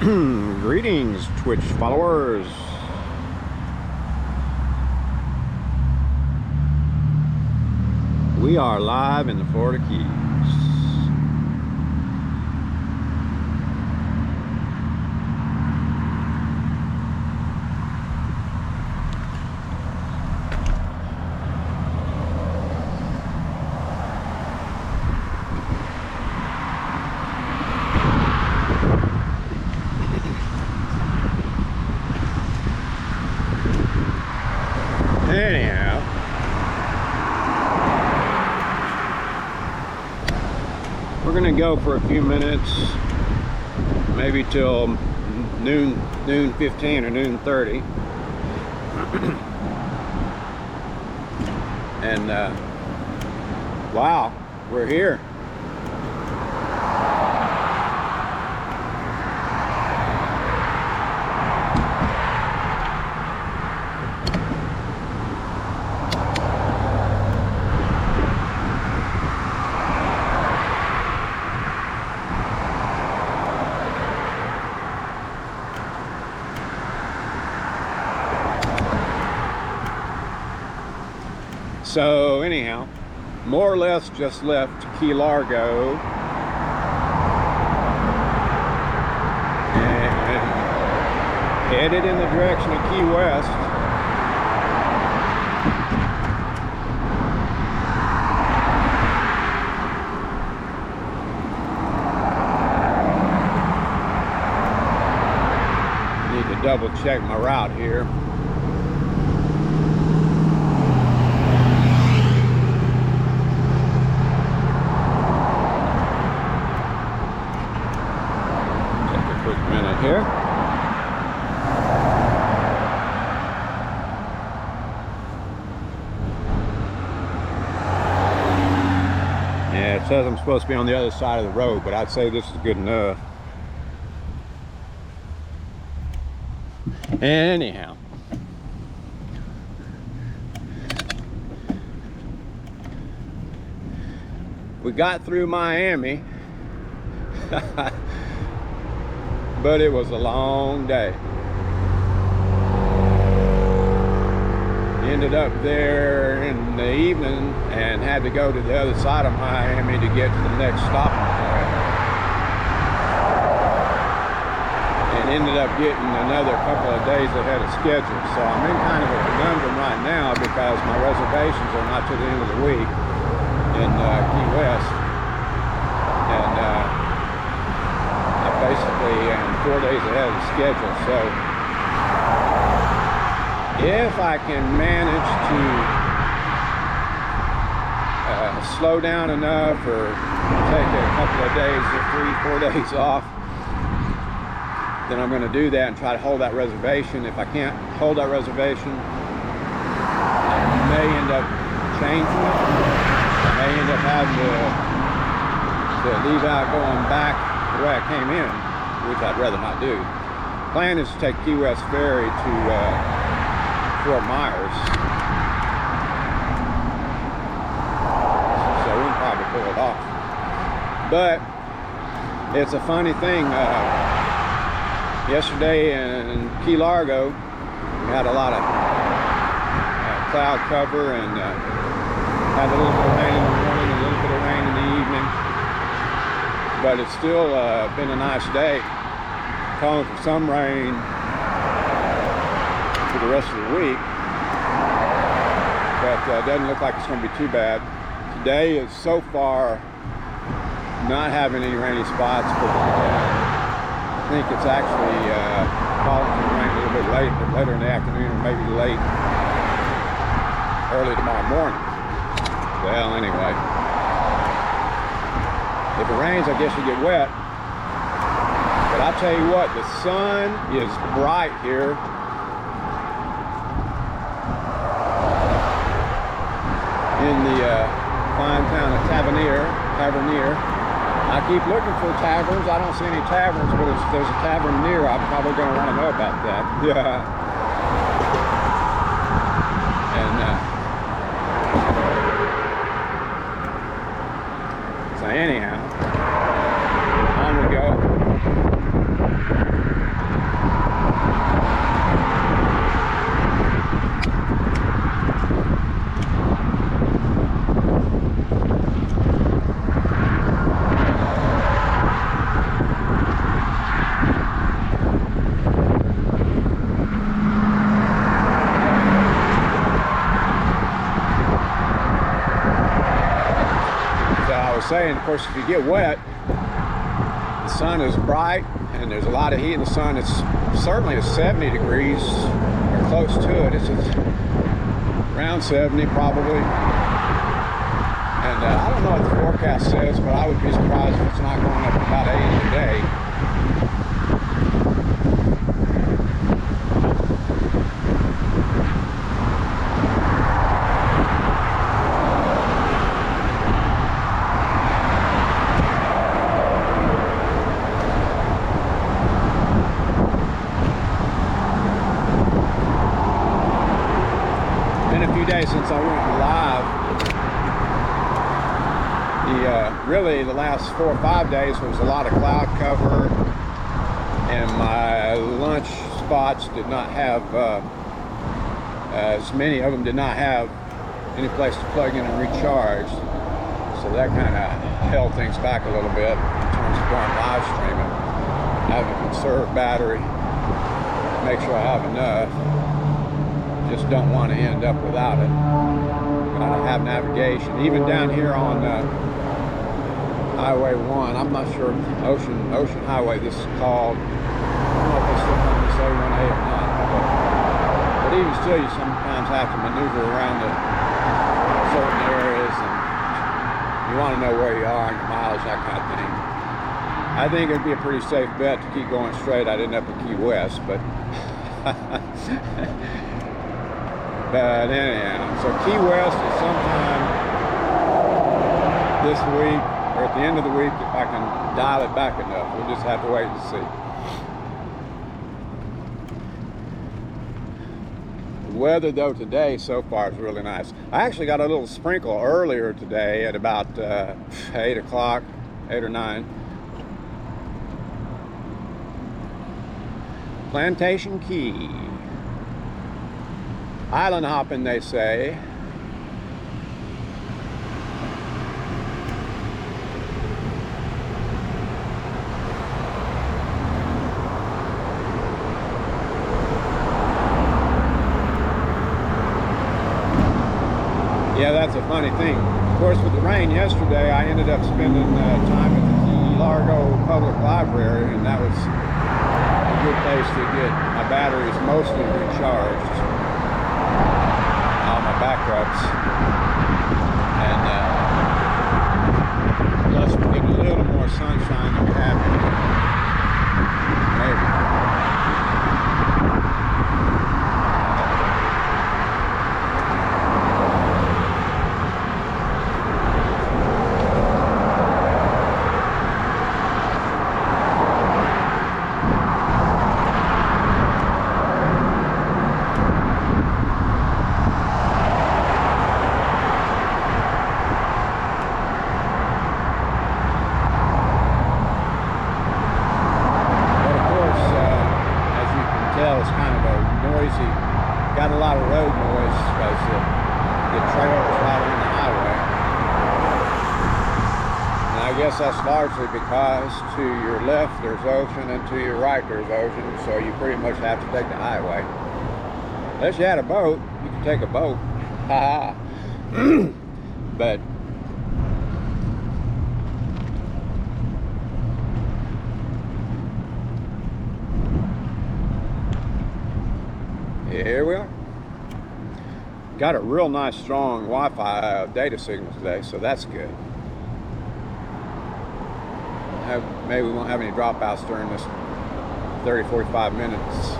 Greetings, Twitch followers. We are live in the Florida Keys. Anyhow, we're gonna go for a few minutes, maybe till noon 15 or noon 30, and wow, we're here. So anyhow, more or less just left Key Largo and headed in the direction of Key West. Need to double check my route here. Here. Yeah, it says I'm supposed to be on the other side of the road, but I'd say this is good enough. Anyhow, we got through Miami. But it was a long day. Ended up there in the evening and had to go to the other side of Miami to get to the next stopping point. And ended up getting another couple of days ahead of schedule. So I'm in kind of a conundrum right now because my reservations are not to the end of the week in Key West. And basically 4 days ahead of schedule. So if I can manage to slow down enough or take a couple of days or 3-4 days off, then I'm going to do that and try to hold that reservation. If I can't hold that reservation, I may end up changing it. I may end up having to leave out going back the way I came in, which I'd rather not do. Plan is to take Key West Ferry to Fort Myers, so we can probably pull it off. But it's a funny thing. Yesterday in Key Largo, we had a lot of cloud cover and had a little bit of rain in the morning, a little bit of rain in the evening. But it's still been a nice day. Calling for some rain for the rest of the week, but doesn't look like it's going to be too bad. Today is so far not having any rainy spots, but I think it's actually calling for rain a little bit later in the afternoon, or maybe early tomorrow morning. Well, anyway. If it rains, I guess you get wet. But I'll tell you what, the sun is bright here. In the fine town of Tavernier. I keep looking for taverns. I don't see any taverns, but if there's a tavern near, I'm probably going to want to know about that. Yeah. And so anyhow, on we go. was saying, of course, if you get wet, the sun is bright and there's a lot of heat in the sun. It's certainly 70 degrees or close to it. It's around 70 probably. And I don't know what the forecast says, but I would be surprised if it's not going up to about 80 today. Days since I went live. Really the last 4 or 5 days was a lot of cloud cover, and my lunch spots did not have as many of them did not have any place to plug in and recharge, so that kind of held things back a little bit in terms of going live streaming. I have a conserved battery, make sure I have enough. Just don't want to end up without it. Gotta have navigation. Even down here on Highway 1, I'm not sure Ocean Highway this is called. I don't know if they still call this A1A or not. But even still, you sometimes have to maneuver around the certain areas, and you want to know where you are and your mileage, that kind of thing. I think it'd be a pretty safe bet to keep going straight. I'd end up in Key West, but but anyhow, so Key West is sometime this week, or at the end of the week, if I can dial it back enough. We'll just have to wait and see. The weather, though, today so far is really nice. I actually got a little sprinkle earlier today at about 8 o'clock, 8 or 9. Plantation Key. Island hopping, they say. Yeah, that's a funny thing. Of course, with the rain yesterday, I ended up spending time at the Key Largo Public Library, and that was a good place to get my batteries mostly recharged. My backups, and plus we're getting a little more sunshine than we have maybe. It's kind of a noisy, got a lot of road noise because the trail is right on the highway. And I guess that's largely because to your left there's ocean and to your right there's ocean, so you pretty much have to take the highway. Unless you had a boat, you could take a boat. Haha. But here we are. Got a real nice strong Wi-Fi data signal today, so that's good. Maybe we won't have any dropouts during this 30-45 minutes.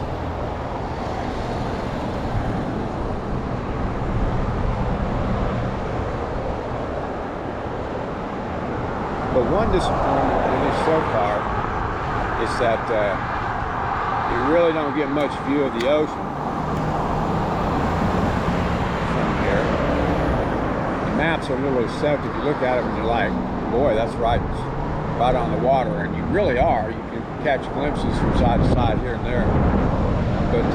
But one disappointment, at least so far, is that you really don't get much view of the ocean. Maps are a little deceptive. You look at them and you're like, boy, that's right on the water, and you really are. You can catch glimpses from side to side here and there, but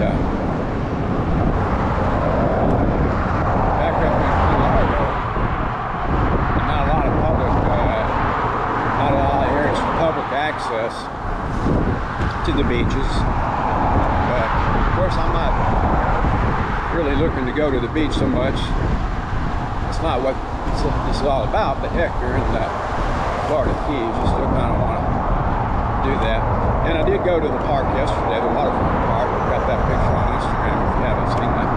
back up in Key Largo, not a lot of public, not a lot of areas for public access to the beaches. But of course, I'm not really looking to go to the beach so much. It's not what this is all about, but heck, you're in Florida Keys. You still kind of want to do that. And I did go to the park yesterday, the waterfront park. I've got that picture on Instagram if you haven't seen that.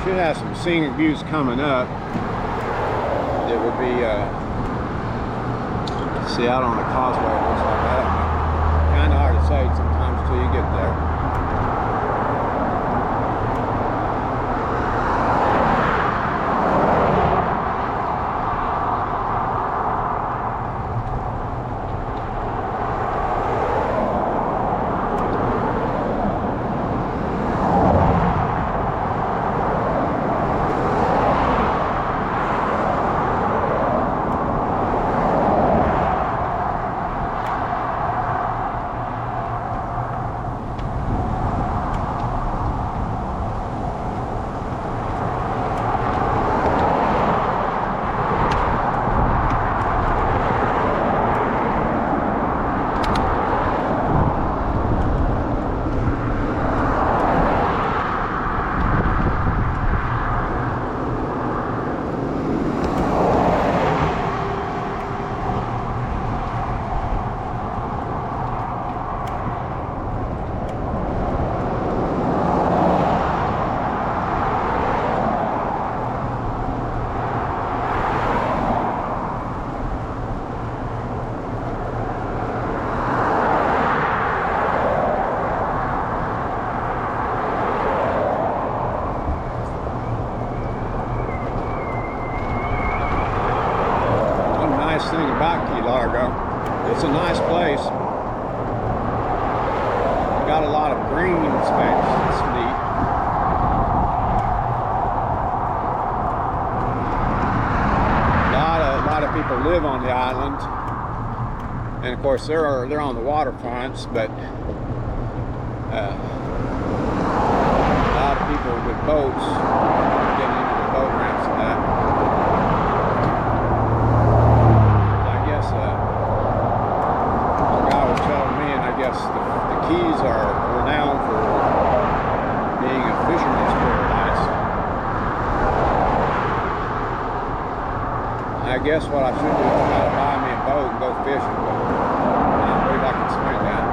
Should have some scenic views coming up. It would be see out on the causeway. It looks like that. Kind of hard to say sometimes till you get there. Thing about Key Largo, it's a nice place. Got a lot of green space. It's neat. A lot of people live on the island, and of course they're on the waterfronts, but a lot of people with boats getting into the boat ramps and that. The Keys are renowned for being a fisherman's paradise. I guess what I should do is try to buy me a boat and go fishing, but I don't believe I can swing that.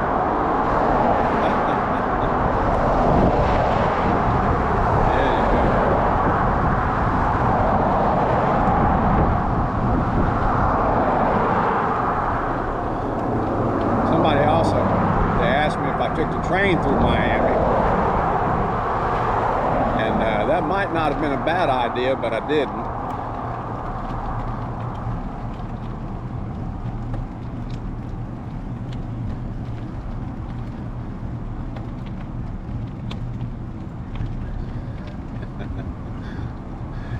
Somebody also, they asked me if I took the train through Miami, and that might not have been a bad idea, but I didn't.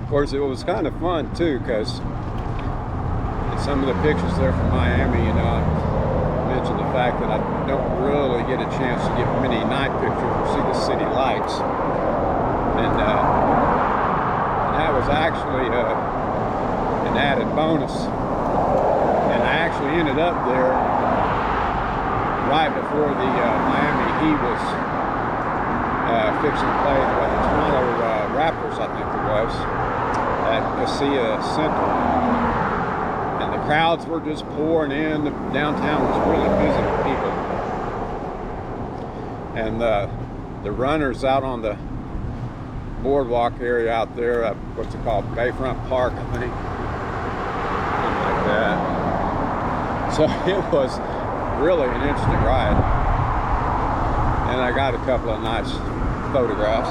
Of course, it was kind of fun too, because some of the pictures there from Miami, you know, I mentioned the fact that I don't really get a chance to get many night pictures or see the city lights, and that was actually an added bonus. And I actually ended up there right before the Miami Heat was fixing to play the Toronto Raptors, I think it was, at Cassia Center. And the crowds were just pouring in. The downtown was really busy with people. And the runners out on the boardwalk area out there, what's it called, Bayfront Park, I think, something like that. So it was really an interesting ride. And I got a couple of nice photographs.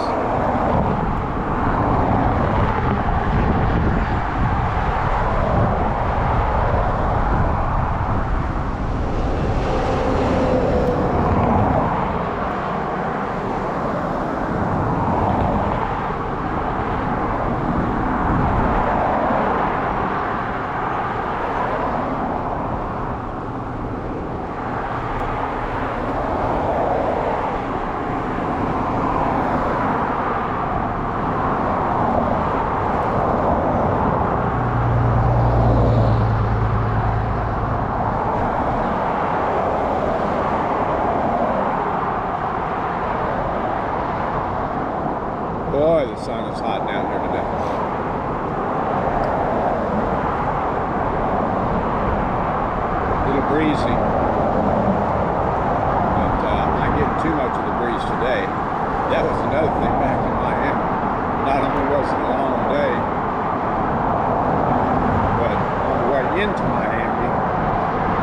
into Miami,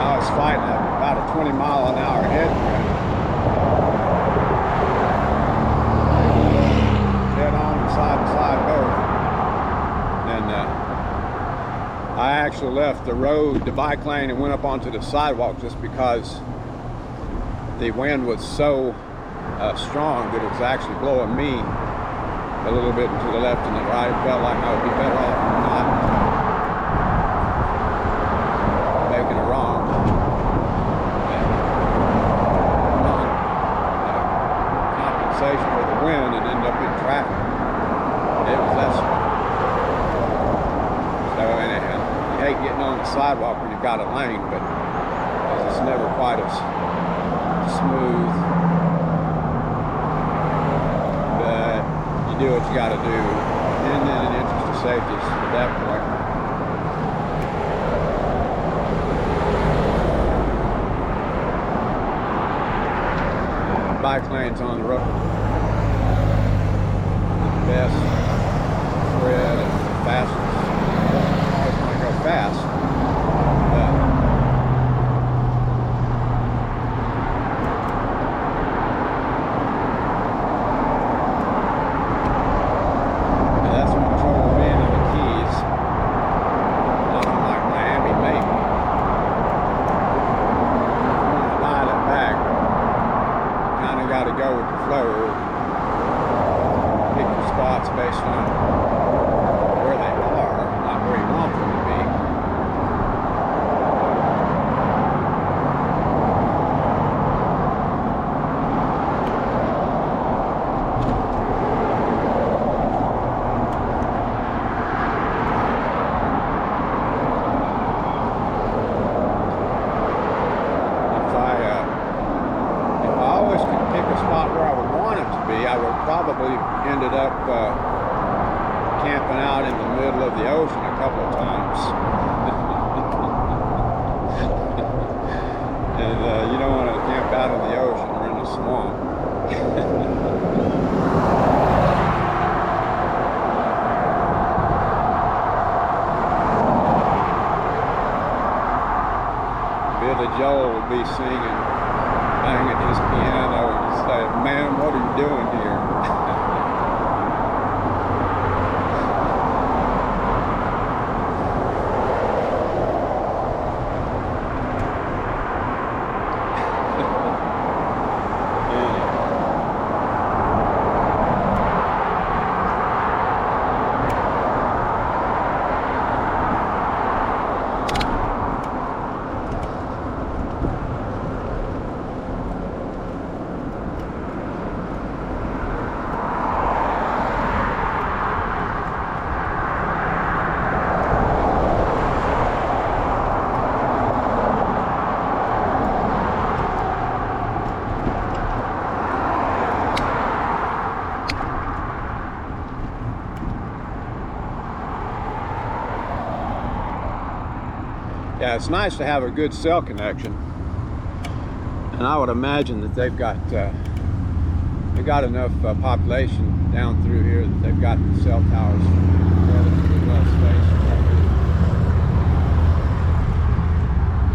I was fighting about a 20-mile-an-hour headwind. Head on and side to side both. And I actually left the road, the bike lane, and went up onto the sidewalk just because the wind was so strong that it was actually blowing me a little bit to the left and the right. It felt like I would be better off not making a wrong compensation for the wind and end up in traffic. It was that strong. So anyhow, you hate getting on the sidewalk when you've got a lane, but it's never quite as smooth. But you do what you got to do, and then in the interest of safety at that point. Bike lanes on the road, the best spread and the fastest. Cars want to go fast, but that's one trouble being in the Keys. Nothing like Miami, maybe. You want to dial it back. Kind of got to go with the flow. Pick your spots based on where they are, not where you want them to be. If I always could pick a spot where I would want it to be, I would probably ended up camping out in the middle of the ocean a couple of times. And you don't want to camp out in the ocean or in the swamp. Billy Joel would be singing, banging his piano, and say, "Man, what are you doing here?" Yeah, it's nice to have a good cell connection, and I would imagine that they've got enough population down through here that they've got the cell towers relatively well spaced.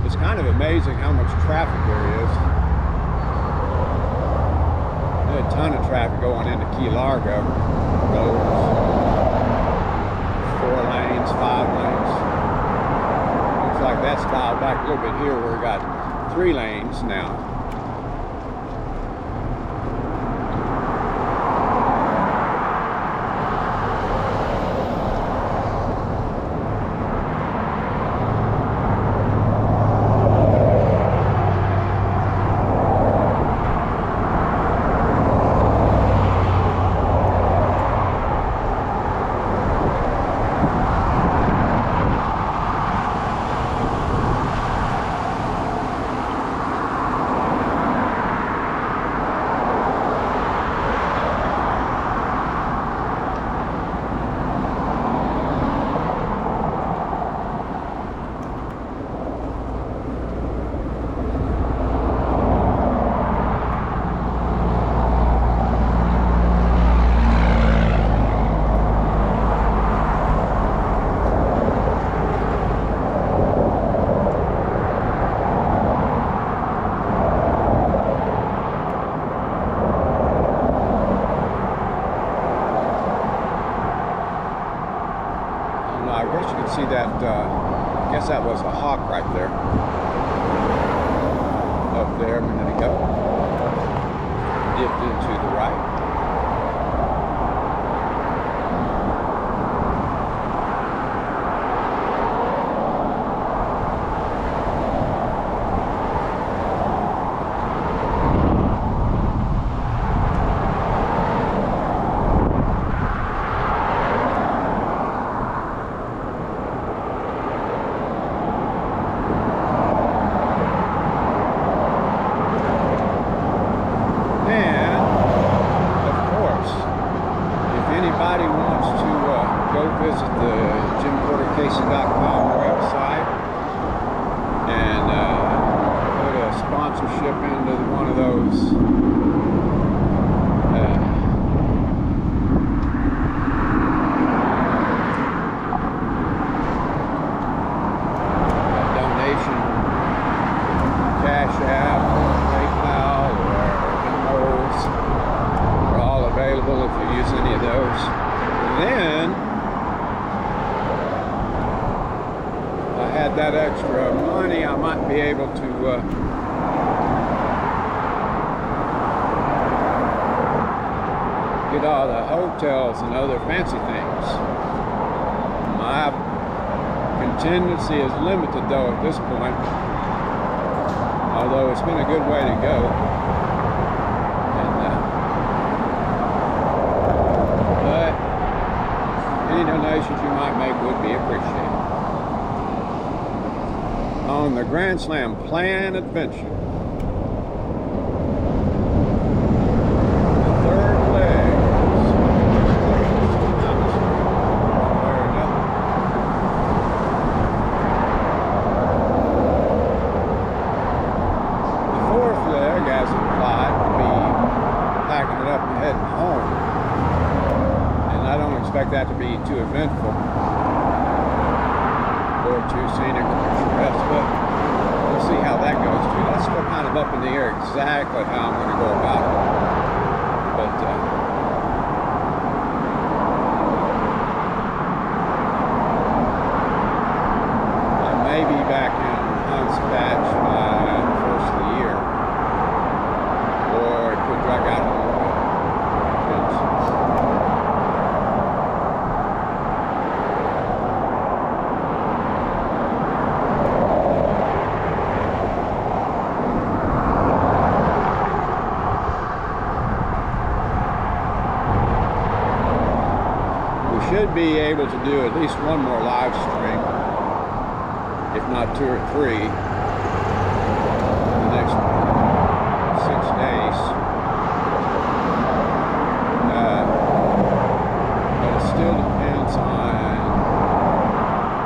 It's kind of amazing how much traffic there is. There's a ton of traffic going into Key Largo roads, 4 lanes, 5 lanes. Like that's dialed back a little bit here where we got 3 lanes now. guess that was a hawk right there. Up there a minute ago. Dipped into the right. Visit the JimPorterCasing.com website and put a sponsorship into one of those donation Cash App or PayPal or Venmos. They're all available if you use any of those. And then had that extra money, I might be able to get all the hotels and other fancy things. My contingency is limited though at this point, although it's been a good way to go. But any donations you might make would be appreciated. On the Grand Slam Plan Adventure. The third leg. The fourth leg, as implied, would be packing it up and heading home. And I don't expect that to be too eventful or too scenic or picturesque, but we'll see how that goes too. That's still kind of up in the air exactly how I'm going to go about it. But I may be back in Hunt's Patch by the first of the year, or it could drag out a little bit. Should be able to do at least one more live stream, if not 2 or 3, in the next 6 days. But it still depends on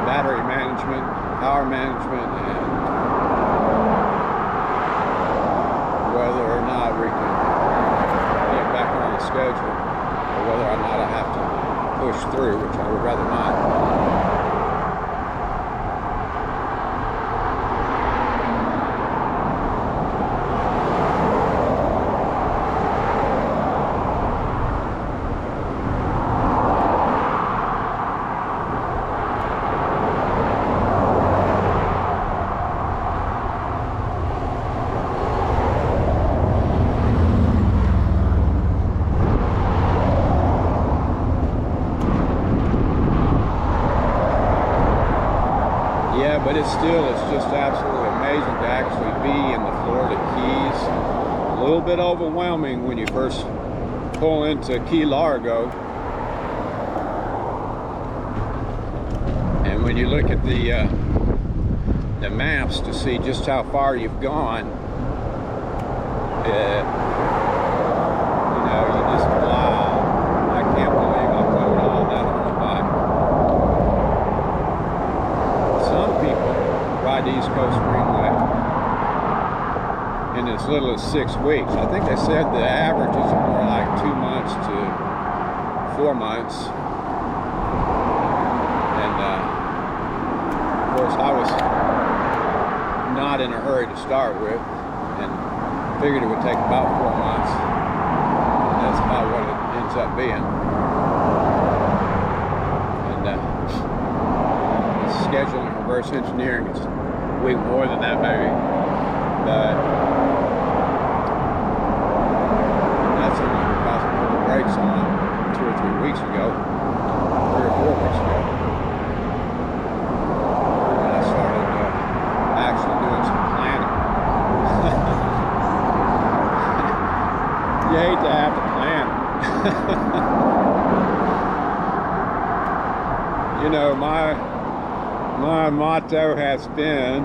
battery management, power management, and whether or not we can get back on the schedule, or whether or not I have to push through, which I would rather not. But it's just absolutely amazing to actually be in the Florida Keys. A little bit overwhelming when you first pull into Key Largo. And when you look at the maps to see just how far you've gone, you know, you just, wow, I can't believe I rode all that on the bike. Some people ride the East Coast Greenway in as little as 6 weeks. I think they said the average is more like 2 months to 4 months. And of course I was not in a hurry to start with, and figured it would take about 4 months. And that's about what it ends up being. And scheduling, reverse engineering. It's a week more than that maybe, but that's only because I put the brakes on 2 or 3 weeks ago, 3 or 4 weeks ago, and I started actually doing some planning. You hate to have to plan. You know, my motto has been,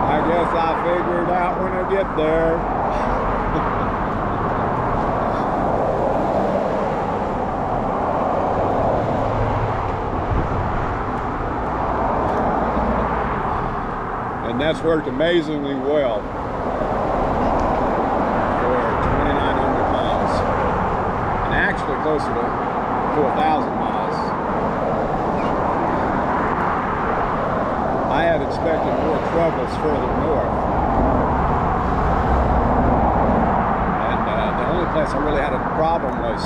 I guess I'll figure it out when I get there. And that's worked amazingly well. Actually closer to 4,000 miles. I had expected more troubles further north. And the only place I really had a problem was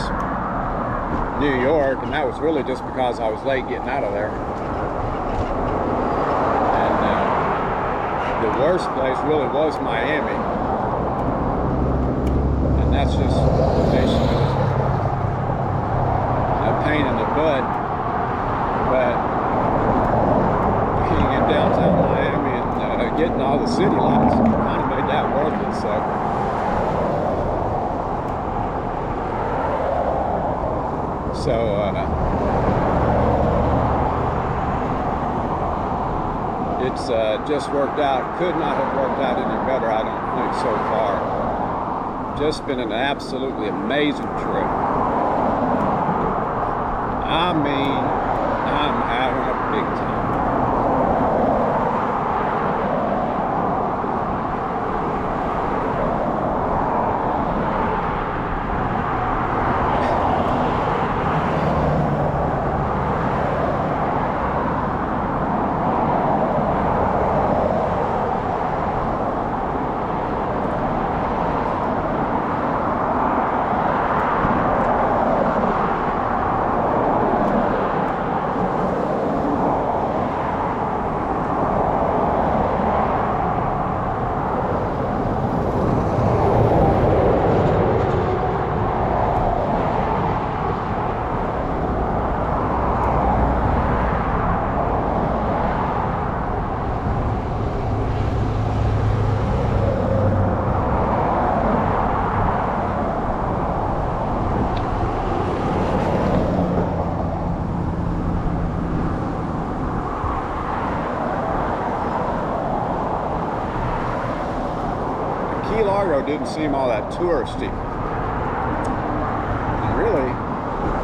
New York, and that was really just because I was late getting out of there. And the worst place really was Miami. And that's just basically pain in the butt, but being in downtown Miami and getting all the city lights kind of made that worth it. So it's just worked out. Could not have worked out any better, I don't think, so far. Just been an absolutely amazing trip. I mean, I'm having a big time. Key Largo didn't seem all that touristy. And really,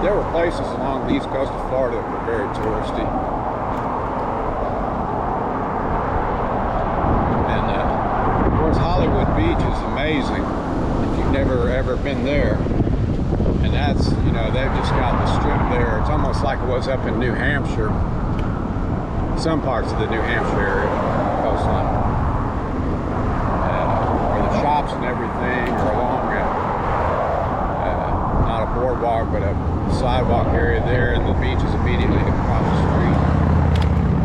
there were places along the east coast of Florida that were very touristy. And of course, Hollywood Beach is amazing if you've never ever been there. And that's, you know, they've just got the strip there. It's almost like it was up in New Hampshire, some parts of the New Hampshire area, coastline. Shops and everything are along not a boardwalk but a sidewalk area there, and the beach is immediately across the street.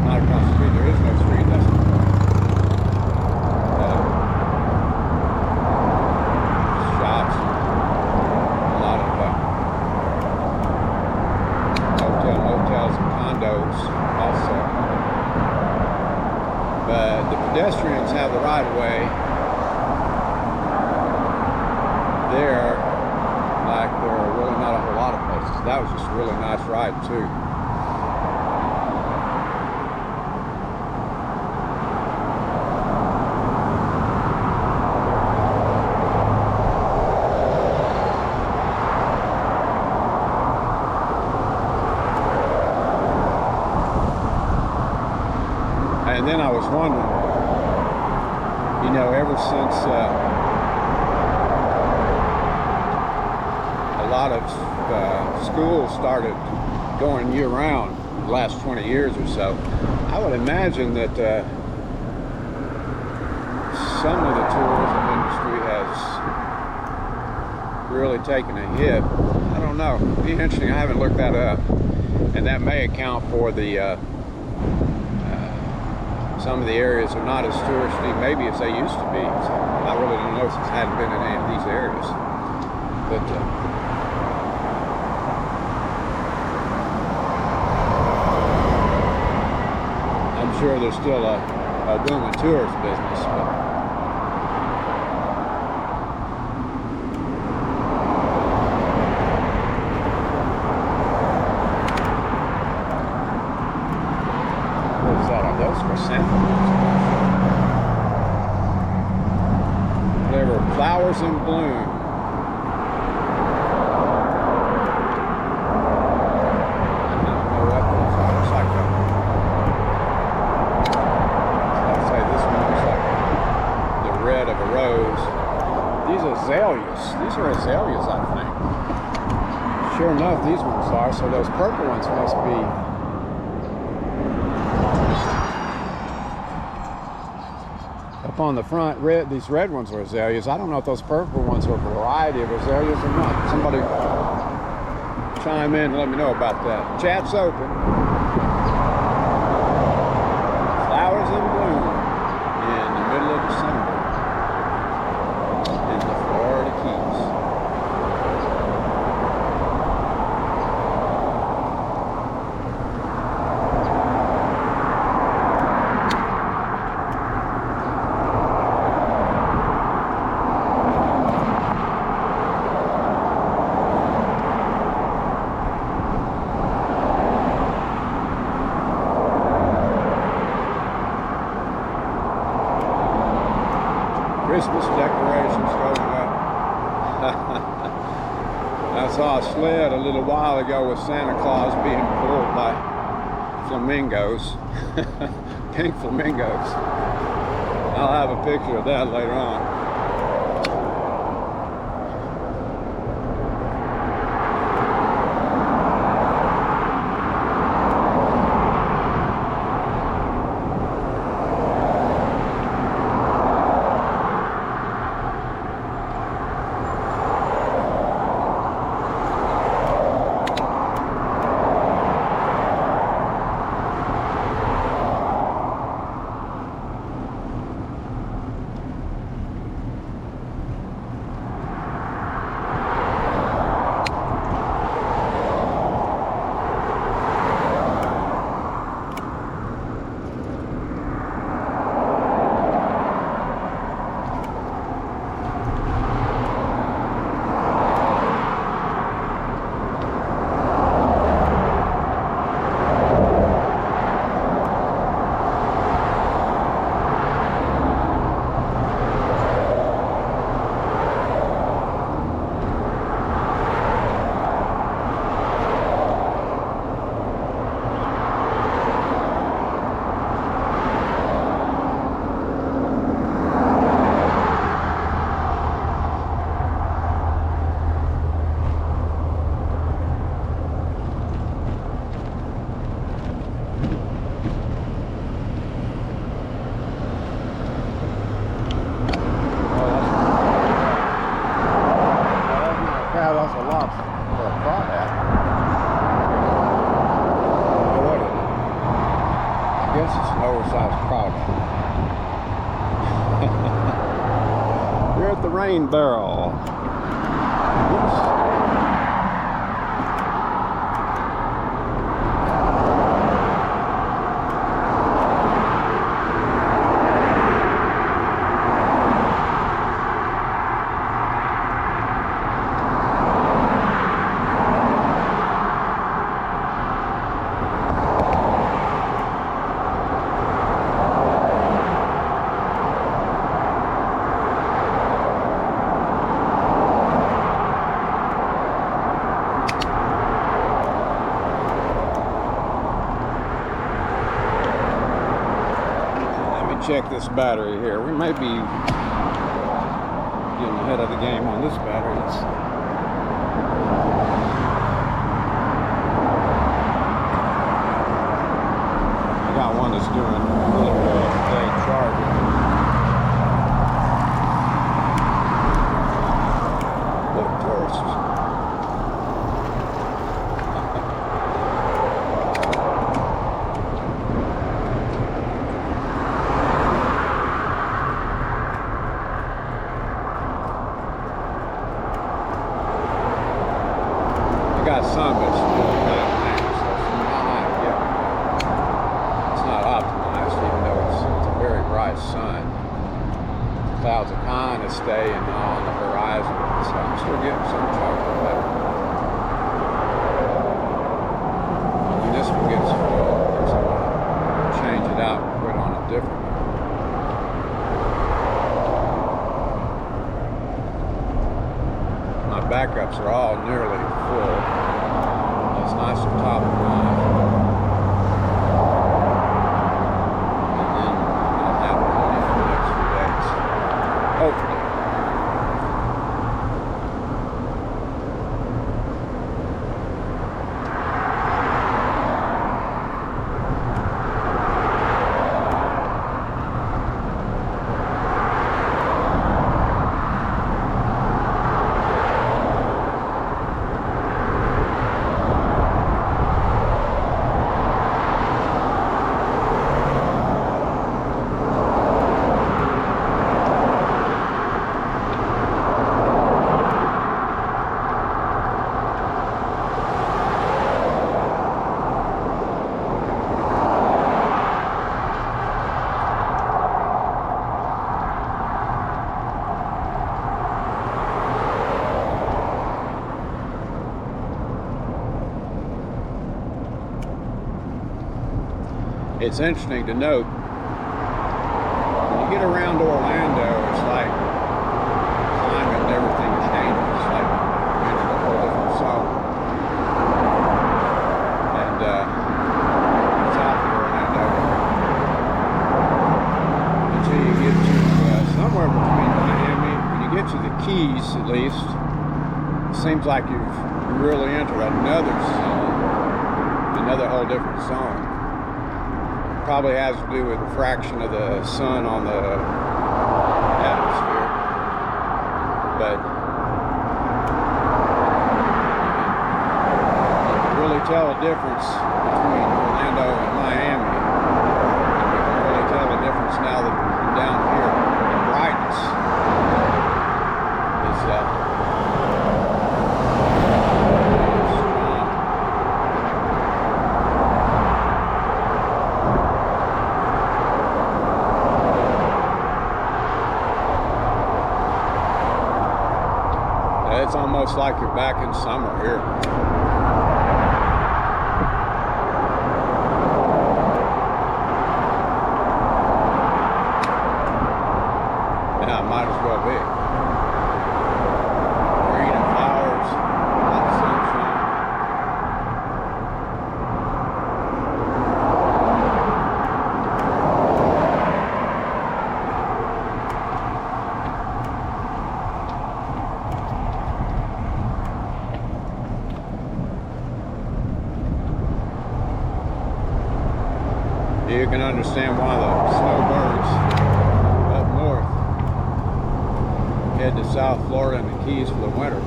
Not across the street, there is no street. That's shops, a lot of motels and condos also. But the pedestrians have the right of way there, like there are really not a whole lot of places. That was just a really nice ride too. And then I was wondering, you know, ever since a lot of schools started going year-round the last 20 years or so, I would imagine that some of the tourism industry has really taken a hit. I don't know. It'd be interesting. I haven't looked that up. and that may account for the some of the areas are not as touristy, maybe as they used to be. So I really don't know since I hadn't been in any of these areas. But I'm sure there's still a booming tourist business. But whatever, flowers in bloom. I don't know what those are. Looks like I'd say this one looks like the red of a rose. These are azaleas. These are azaleas, I think. Sure enough, these ones are. So those purple ones must be. Up on the front, these red ones are azaleas. I don't know if those purple ones are a variety of azaleas or not. Somebody chime in and let me know about that. Chat's open. Flowers in bloom in the middle of December in the Florida Keys. Christmas decorations going up. I saw a sled a little while ago with Santa Claus being pulled by flamingos, pink flamingos. I'll have a picture of that later on. You're at the rain barrel. Oops. Check this battery here. We may be getting ahead of the game on this battery. I got one that's doing really well today, charging. Look, tourists. clouds are kind of staying on the horizon, so I'm still getting some chocolate there. And when this one gets full, of course I want to change it out and put on a different one. My backups are all nearly full. It's nice to top them off. And then I'll have plenty for the next few days. Hopefully. It's interesting to note, when you get around Orlando, it's like climate and everything changes. It's like you enter a whole different zone. And south of Orlando, until you get to somewhere between Miami, when you get to the Keys at least, it seems like you've really entered another zone, another whole different zone. Probably has to do with refraction of the sun on the atmosphere, but you can really tell a difference between Orlando and Miami. You can really tell a difference now that I'm down here. The brightness is strong. It's almost like you're back in summer here. Yeah, it might as well be. Green and flowers, hot sunshine. You can understand why the snowbirds up north head to South Florida and the Keys for the winter.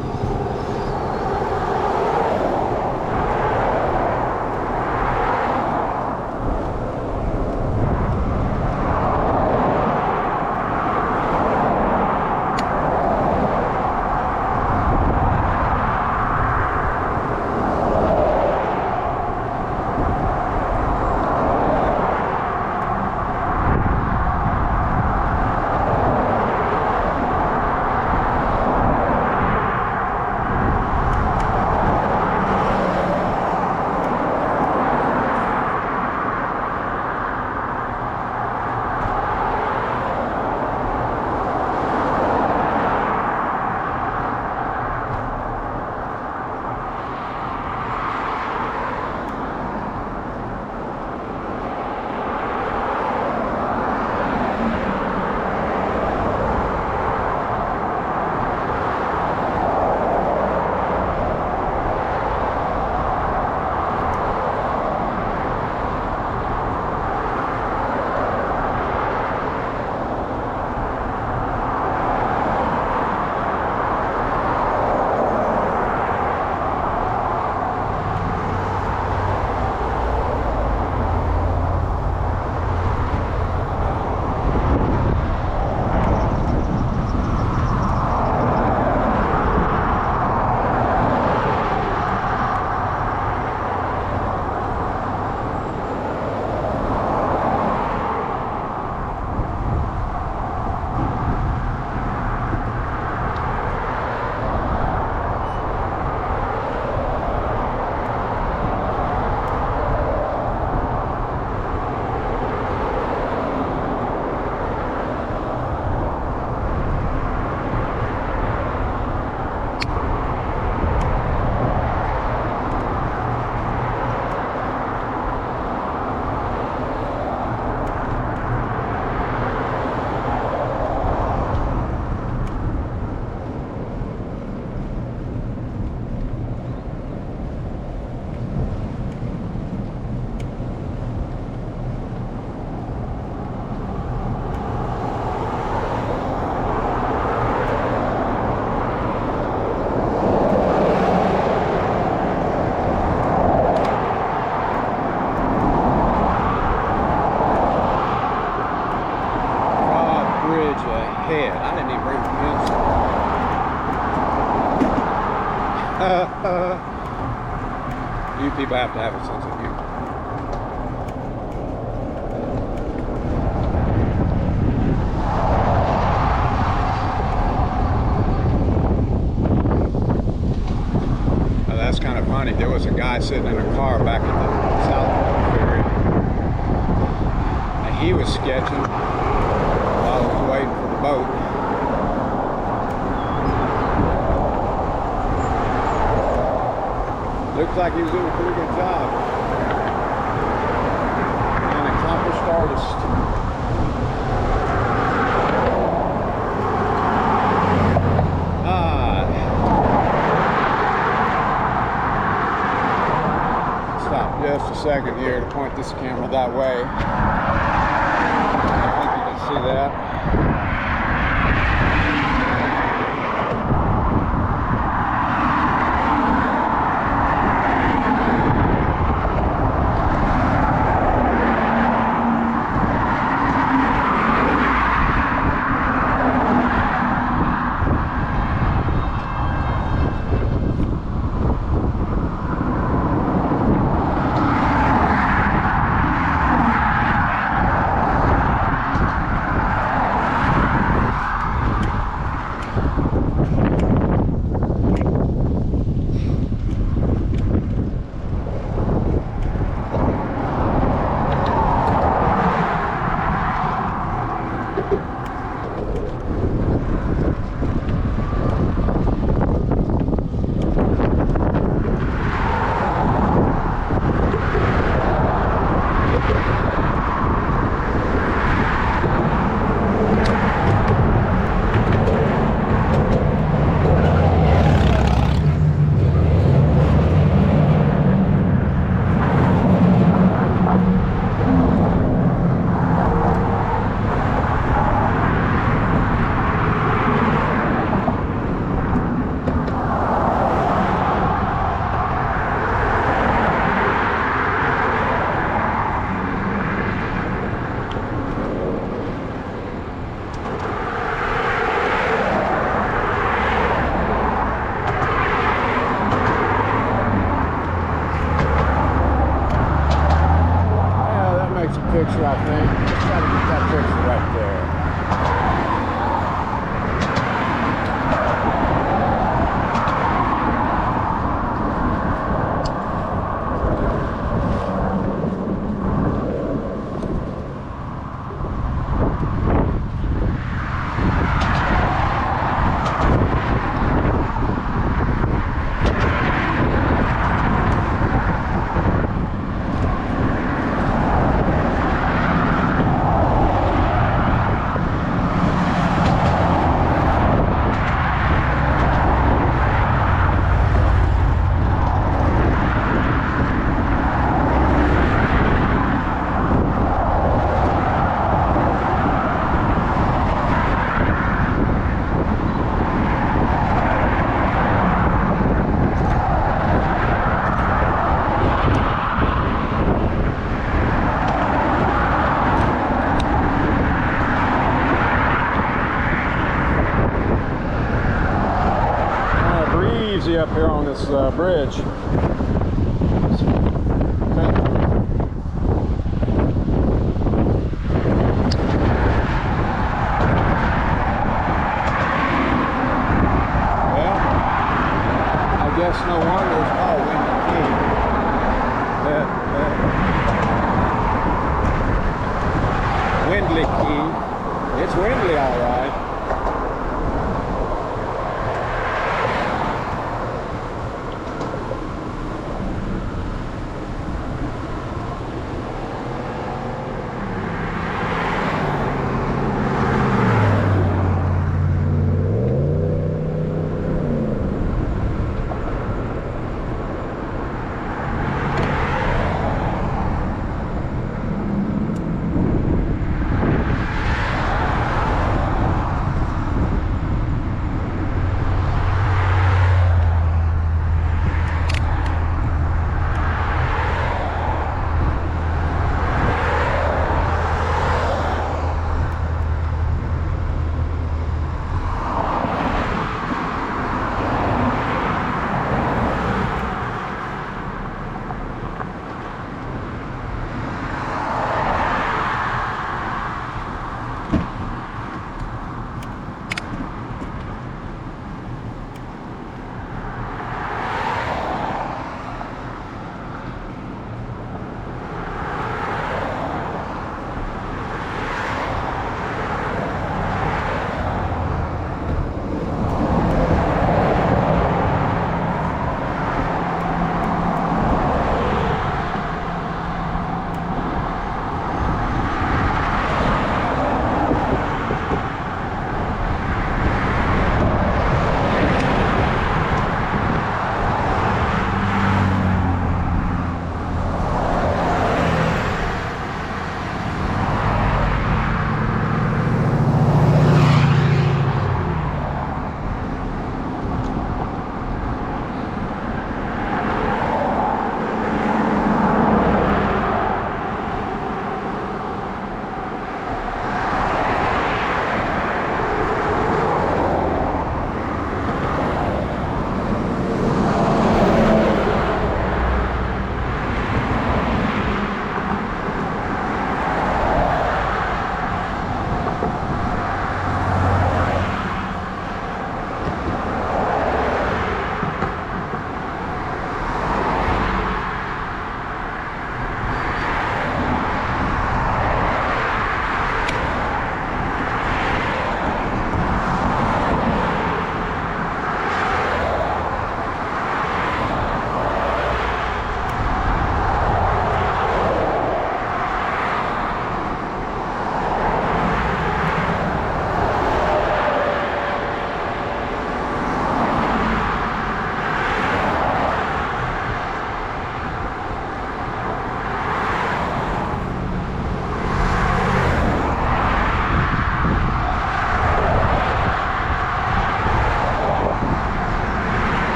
head. I didn't even bring a pencil. You people have to have a sense of humor. That's kind of funny. There was a guy sitting in a car back at the South Ferry, and he was sketching while I was waiting for the boat. Looks like he was doing a pretty good job. An accomplished artist. Just a second here to point this camera that way. I think you can see that. Picture, I think. Let's try to get that picture right there. Up here on this bridge. Well, I guess no wonder it's called Windley Key. Windley Key. It's Windley, all right.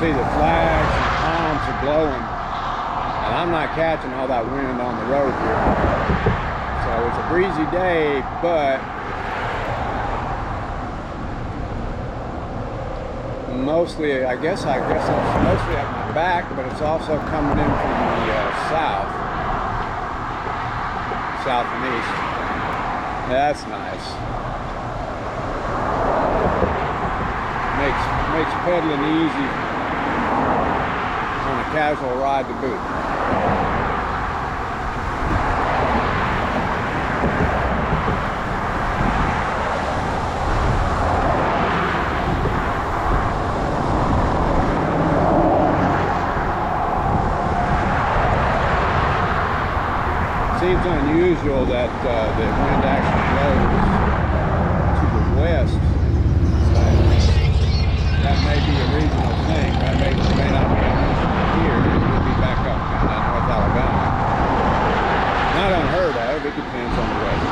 see the flags and palms are blowing, and I'm not catching all that wind on the road here. So it's a breezy day, but mostly, I guess it's mostly at my back, but it's also coming in from the south and east. That's nice. Makes pedaling easy on a casual ride to boot. Seems unusual that the wind actually blows to the west. That may be a regional thing. That may not be here. It will be back up kind of North Alabama. Not unheard of. It depends on the weather.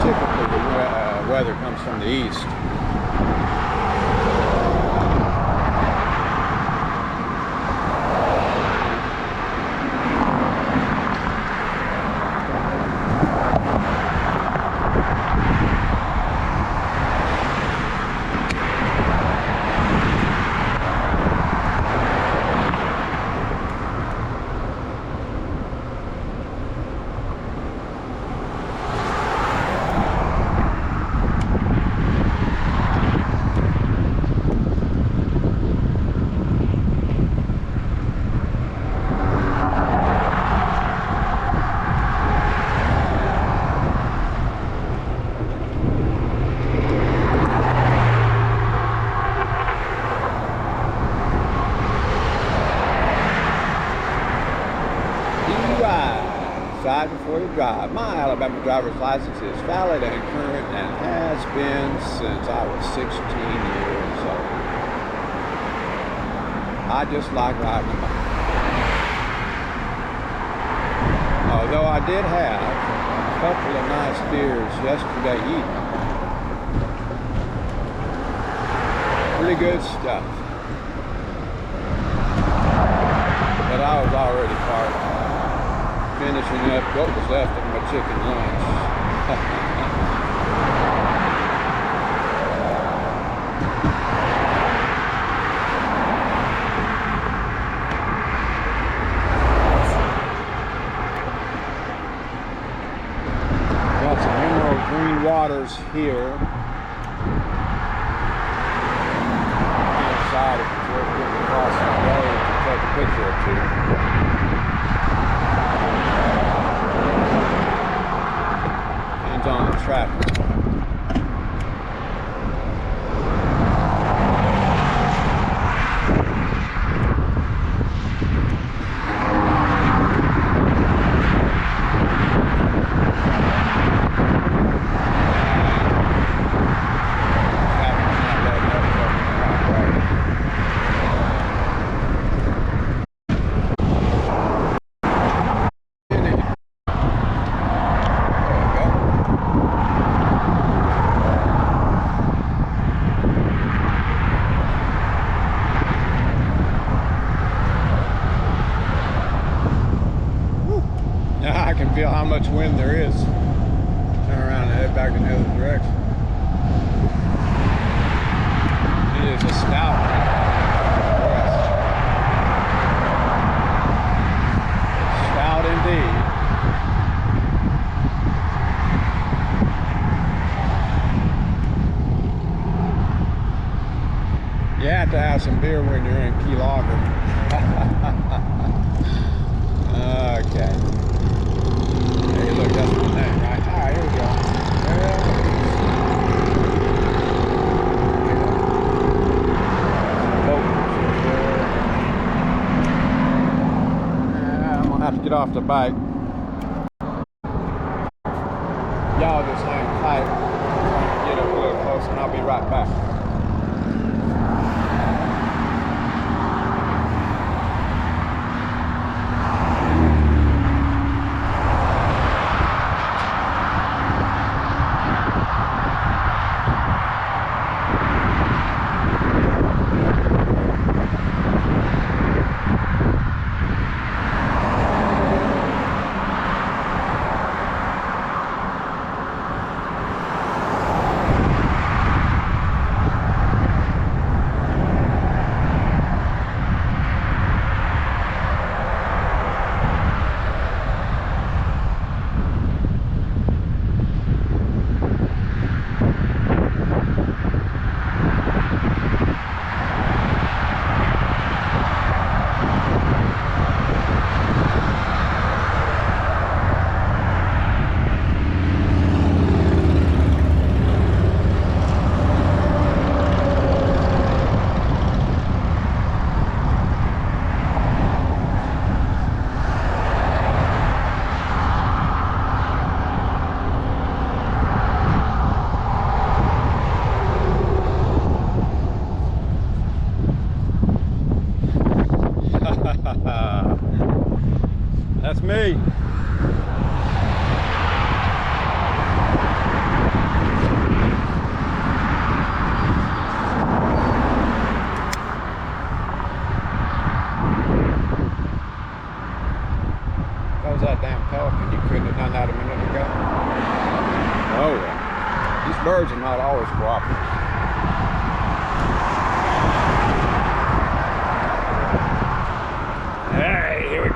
Typically, the weather comes from the east. Decide before you drive. My Alabama driver's license is valid and current and has been since I was 16 years old. I just like riding a bike. Although I did have a couple of nice beers yesterday evening. Pretty good stuff. But I was already parked, finishing up what was left of my chicken lunch. Got some emerald green waters here. I'm excited if it's worth getting across the road to take a picture or two. On the traffic. I can feel how much wind there is. Turn around and head back in the other direction. It is a stout. Stout indeed. You have to have some beer when you're in Key Largo. Okay. Hey, look, that's my name, right? All right, here we go. I'm gonna have to get off the bike. Y'all just hang tight. Get up a little closer, and I'll be right back. birds are not always cooperative. Hey, here we go.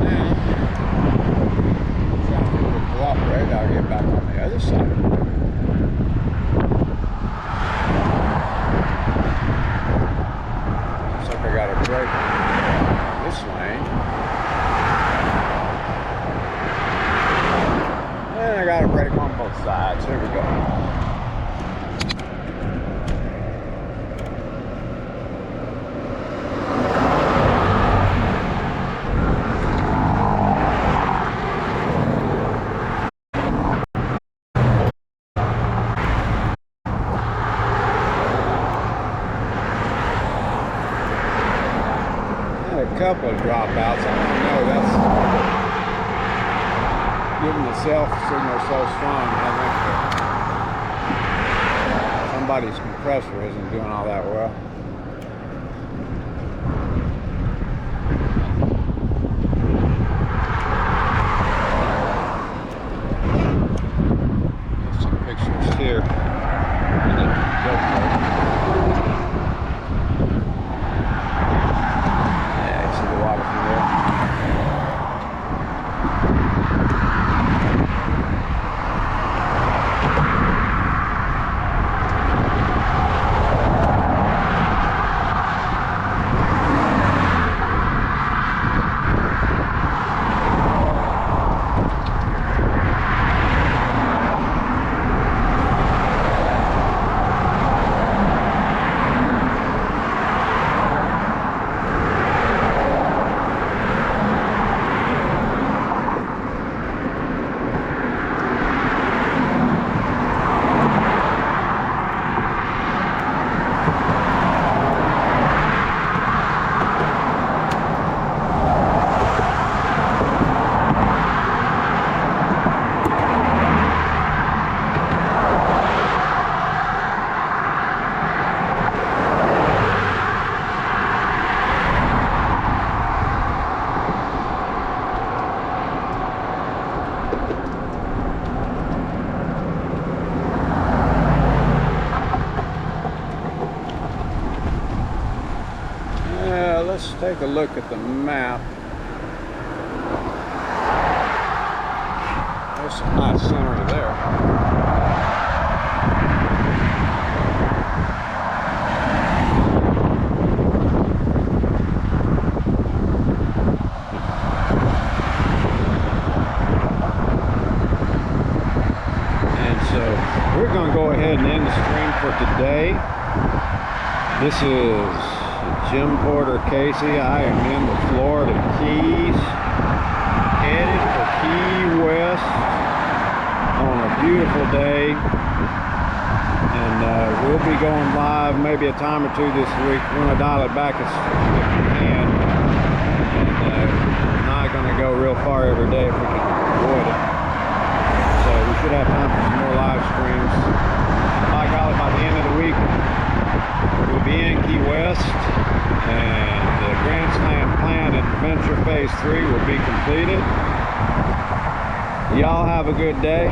Now, trying to get to cooperate, I'll get back on the other side. Looks like I got a break on this lane. And I got a break on both sides. Here we go. A couple of dropouts. I don't know. That's giving the self signal so strong. I think that somebody's compressor isn't doing all that well. There's some pictures here. Let's take a look at the map. There's some nice scenery there. And so we're going to go ahead and end the stream for today. This is Jim Porter Casey. I am in the Florida Keys, headed for Key West on a beautiful day, and we'll be going live maybe a time or two this week. We're going to dial it back if we can, and we're not going to go real far every day if we can avoid it. So we should have time for some more live streams. By golly, by the end of the week we'll be in Key West, and the Grand Slam Plan Adventure Phase 3 will be completed. Y'all have a good day.